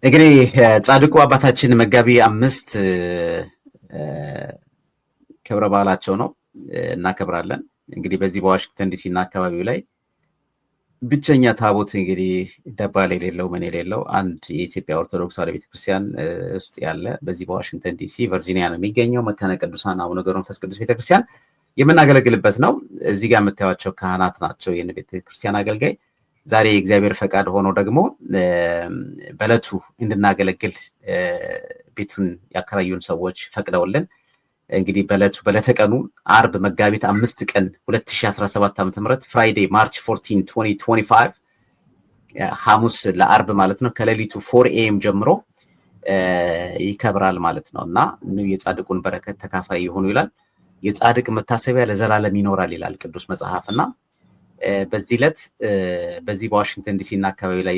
እንግዲህ ጻድቁ አባታችን መጋቢ 5 ክብረ በዓላቸው ነው፣ እናከብራለን። እንግዲህ በዚህ በዋሽንግተን ዲሲ እና አካባቢው ላይ ብቸኛ ታቦት እንግዲህ ደባል የሌለው ምን የሌለው አንድ የኢትዮጵያ ኦርቶዶክስ ተዋሕዶ ቤተክርስቲያን ውስጥ ያለ በዚህ በዋሽንግተን ዲሲ ቨርጂኒያ ነው የሚገኘው መካነ ቅዱሳን አቡነ ገብረ መንፈስ ቅዱስ ቤተክርስቲያን የምናገለግልበት ነው። እዚህ ጋር የምታዩቸው ካህናት ናቸው፣ ይህን ቤተክርስቲያን አገልጋይ። ዛሬ የእግዚአብሔር ፈቃድ ሆኖ ደግሞ በዕለቱ እንድናገለግል ቤቱን ያከራዩን ሰዎች ፈቅደውልን እንግዲህ በዕለተ ቀኑ አርብ መጋቢት 5 ቀን 2017 ዓ.ም ፍራይዴ ማርች 14 2025 ሐሙስ ለአርብ ማለት ነው ከሌሊቱ 4 AM ጀምሮ ይከብራል ማለት ነው እና የጻድቁን በረከት ተካፋይ ይሆኑ ይላል። የጻድቅ መታሰቢያ ለዘላለም ይኖራል ይላል ቅዱስ መጽሐፍና በዚህ ዕለት በዚህ በዋሽንግተን ዲሲ እና አካባቢ ላይ